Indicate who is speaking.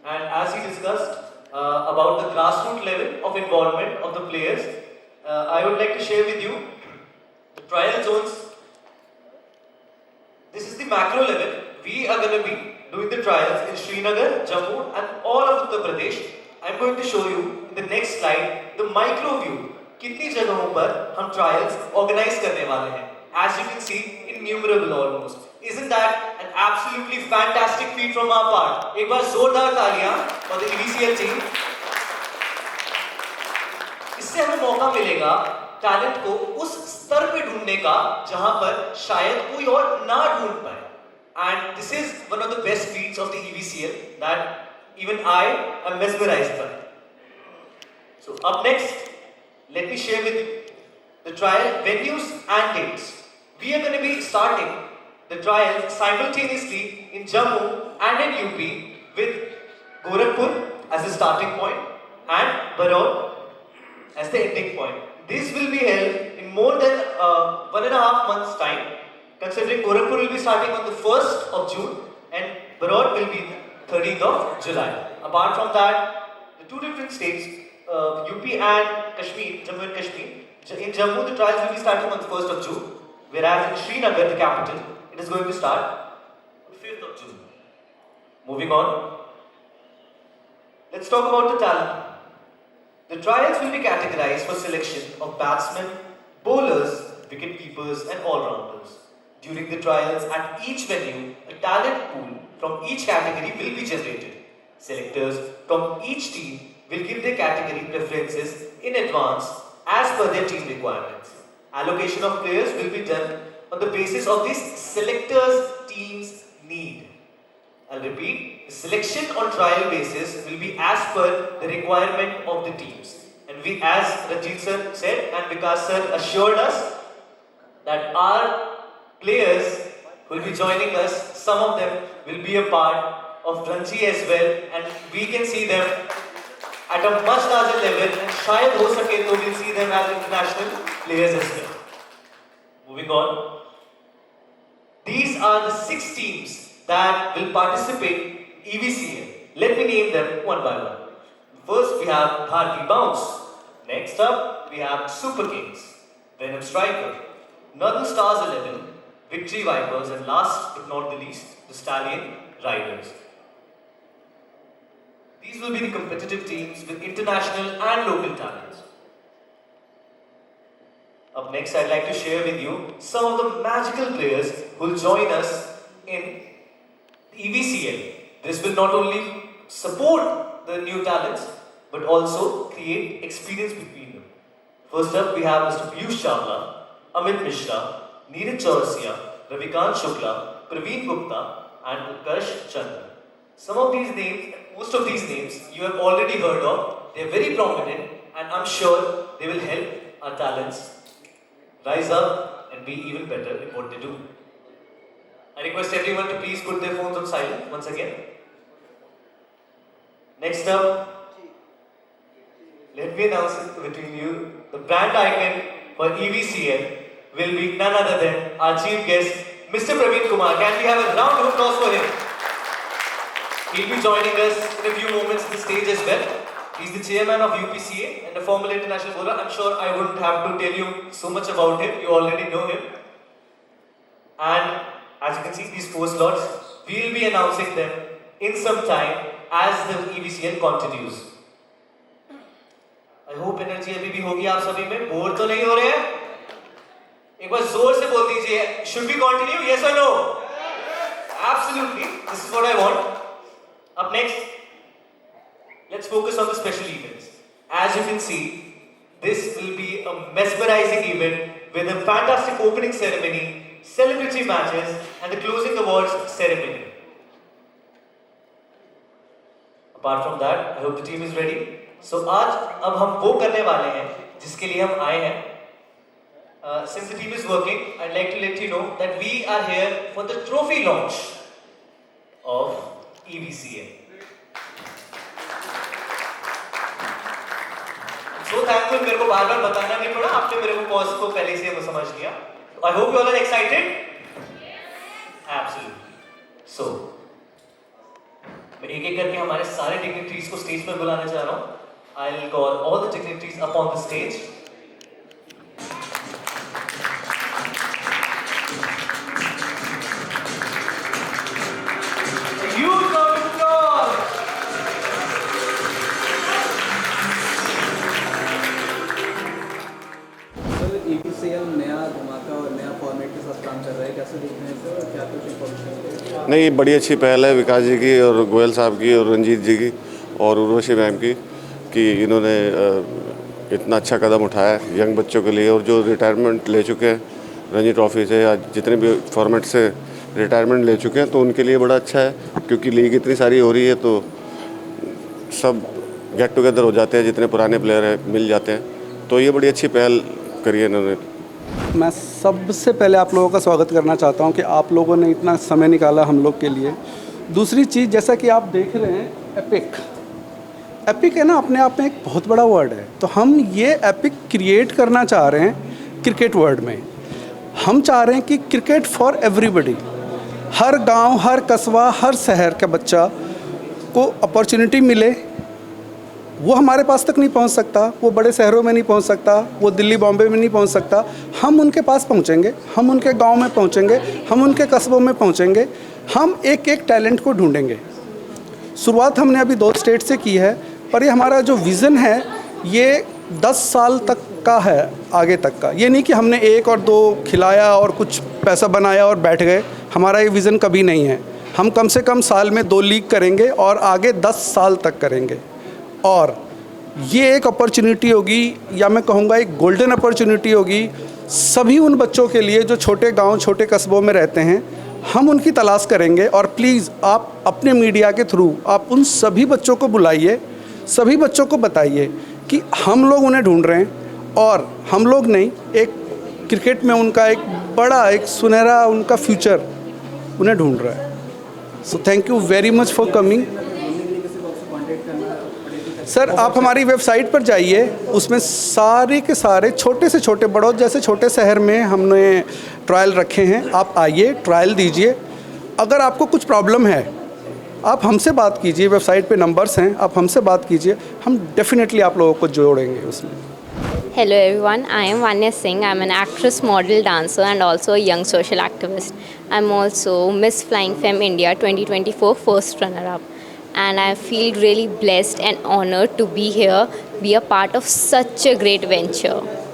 Speaker 1: and as he discussed about the grassroots level of involvement of the players, I would like to share with you the trial zones. This is the macro level. We are going to be doing the trials in Srinagar, Jammu and all of Uttar Pradesh. I'm going to show you in the next slide the micro view. कितनी जगहों पर हम trials organize करने वाले हैं. As you can see, innumerable almost. Isn't that an absolutely fantastic feat from our part? एक बार जोरदार तालियां for the EVCL team. इससे हमें मौका मिलेगा टैलेंट को उस स्तर पे ढूंढने का जहां पर शायद कोई और ना ढूंढ पाए. And this is one of the best feats of the EVCL that even I am mesmerized by. So up next, let me share with you the trial venues and dates. We are going to be starting the trials simultaneously in Jammu and in UP with Gorakhpur as the starting point and Barod as the ending point. This will be held in more than 1.5 months' time, considering Gorakhpur will be starting on the 1st of June and Barod will be the 13th of July. Apart from that, the two different states, UP and Kashmir, Jammu and Kashmir, in Jammu the trials will be starting on the 1st of June, whereas in Srinagar, the capital, it is going to start on the 5th of June. Moving on, let's talk about the talent. The trials will be categorized for selection of batsmen, bowlers, wicket keepers and all-rounders. During the trials at each venue, a talent pool from each category will be generated. Selectors from each team will give their category preferences in advance as per their team requirements. Allocation of players will be done on the basis of this selectors' team's need. I'll repeat, the selection on trial basis will be as per the requirement of the teams. And we, as Ranjit sir said and Vikas sir assured us, that our players will be joining us, some of them will be a part of Ranji as well, and we can see them at a much larger level, and shayad ho sake to we'll see them as international players as well. Moving on, these are the 6 teams that will participate in EVCL. Let me name them one by one. First we have Bharti Bounce. Next up we have Super Kings, Venom Striker, Northern Stars 11, Victory Vipers, and last but not the least, the Stallion Riders. These will be the competitive teams with international and local talents. Up next, I'd like to share with you some of the magical players who will join us in the EVCL. This will not only support the new talents, but also create experience between them. First up, we have Mr. Piyush Chawla, Amit Mishra, Neeraj Chaurasia, Ravikant Shukla, Praveen Gupta, and Utkarsh Chandra. Some of these names, most of these names, you have already heard of. They are very prominent, and I'm sure they will help our talents rise up and be even better in what they do. I request everyone to please put their phones on silent once again. Next up, let me announce it between you, the brand icon for EVCL will be none other than our chief guest, Mr. Praveen Kumar. Can we have a round of applause for him? He'll be joining us in a few moments on the stage as well. He's the chairman of UPCA and a former international bowler. I'm sure I wouldn't have to tell you so much about him. You already know him. And as you can see, these 4 slots, we'll be announcing them in some time as the EVCL continues. I hope energy अभी भी होगी आप सभी में. Bore तो नहीं हो रहे हैं? एक बार जोर से बोल दीजिए. Should we continue? Yes or no? Absolutely. This is what I want. Up next, let's focus on the special events. As you can see, this will be a mesmerizing event with a fantastic opening ceremony, celebrity matches, and the closing awards ceremony. Apart from that, I hope the team is ready. So, आज अब हम वो करने वाले हैं जिसके लिए हम आए हैं. Since the team is working, I'd like to let you know that we are here for the trophy launch of EVCL. So thankful, मेरे को बार-बार बताना नहीं पड़ा, आपने मेरे को पॉज को पहले से समझ लिया. I hope you all are excited. Absolutely. So, मैं एक एक करके हमारे सारे डिग्निटरीज को स्टेज पर बुलाना चाह रहा हूँ। I will call all the dignitaries up on the stage.
Speaker 2: EPCL नया धमाका और नया फॉर्मेट के साथ काम कर रहा है, कैसे देखते हैं सर, क्या कुछ इन्फॉर्मेशन?
Speaker 3: नहीं, बड़ी अच्छी पहल है विकास जी की और गोयल साहब की और रंजीत जी की और उर्वशी मैम की कि इन्होंने इतना अच्छा कदम उठाया है यंग बच्चों के लिए। और जो रिटायरमेंट ले चुके हैं रणजी ट्रॉफी से या जितने भी फॉर्मेट से रिटायरमेंट ले चुके हैं तो उनके लिए बड़ा अच्छा है, क्योंकि लीग इतनी सारी हो रही है तो सब गेट टुगेदर हो जाते हैं, जितने पुराने प्लेयर हैं मिल जाते हैं। तो ये बड़ी अच्छी पहल करी है इन्होंने।
Speaker 2: मैं सबसे पहले आप लोगों का स्वागत करना चाहता हूं कि आप लोगों ने इतना समय निकाला हम लोग के लिए। दूसरी चीज़, जैसा कि आप देख रहे हैं, एपिक है ना, अपने आप में एक बहुत बड़ा वर्ड है। तो हम ये एपिक क्रिएट करना चाह रहे हैं क्रिकेट वर्ल्ड में। हम चाह रहे हैं कि क्रिकेट फॉर एवरीबडी, हर गांव, हर कस्बा, हर शहर का बच्चा को अपॉर्चुनिटी मिले। वो हमारे पास तक नहीं पहुंच सकता, वो बड़े शहरों में नहीं पहुंच सकता, वो दिल्ली बॉम्बे में नहीं पहुंच सकता। हम उनके पास पहुंचेंगे, हम उनके गांव में पहुंचेंगे, हम उनके कस्बों में पहुंचेंगे। हम एक एक टैलेंट को ढूंढेंगे। शुरुआत हमने अभी 2 स्टेट से की है, पर ये हमारा जो विज़न है ये 10 साल तक का है, आगे तक का। ये नहीं कि हमने 1 और 2 खिलाया और कुछ पैसा बनाया और बैठ गए। हमारा ये विज़न कभी नहीं है। हम कम से कम साल में 2 लीग करेंगे और आगे 10 साल तक करेंगे। और ये एक अपॉर्चुनिटी होगी, या मैं कहूँगा एक गोल्डन अपॉर्चुनिटी होगी सभी उन बच्चों के लिए जो छोटे गांव, छोटे कस्बों में रहते हैं। हम उनकी तलाश करेंगे और प्लीज़ आप अपने मीडिया के थ्रू आप उन सभी बच्चों को बुलाइए, सभी बच्चों को बताइए कि हम लोग उन्हें ढूंढ रहे हैं और हम लोग नहीं, एक क्रिकेट में उनका एक बड़ा, एक सुनहरा उनका फ्यूचर उन्हें ढूंढ रहा है। So thank you very much for coming. Sir, आप हमारी वेबसाइट पर जाइए, उसमें सारे के सारे छोटे से छोटे, बड़ौद जैसे छोटे शहर में हमने ट्रायल रखे हैं। आप आइए, ट्रायल दीजिए। अगर आपको कुछ प्रॉब्लम है आप हमसे बात कीजिए, वेबसाइट पे नंबर्स हैं, आप हमसे बात कीजिए, हम डेफिनेटली आप लोगों को जोड़ेंगे उसमें।
Speaker 4: Hello everyone, I am Vanya Singh. I am an actress, model, dancer and also a young social activist. I am also Miss Flying Femme India 2024 first runner-up. And I feel really blessed and honored to be here, be a part of such a great venture.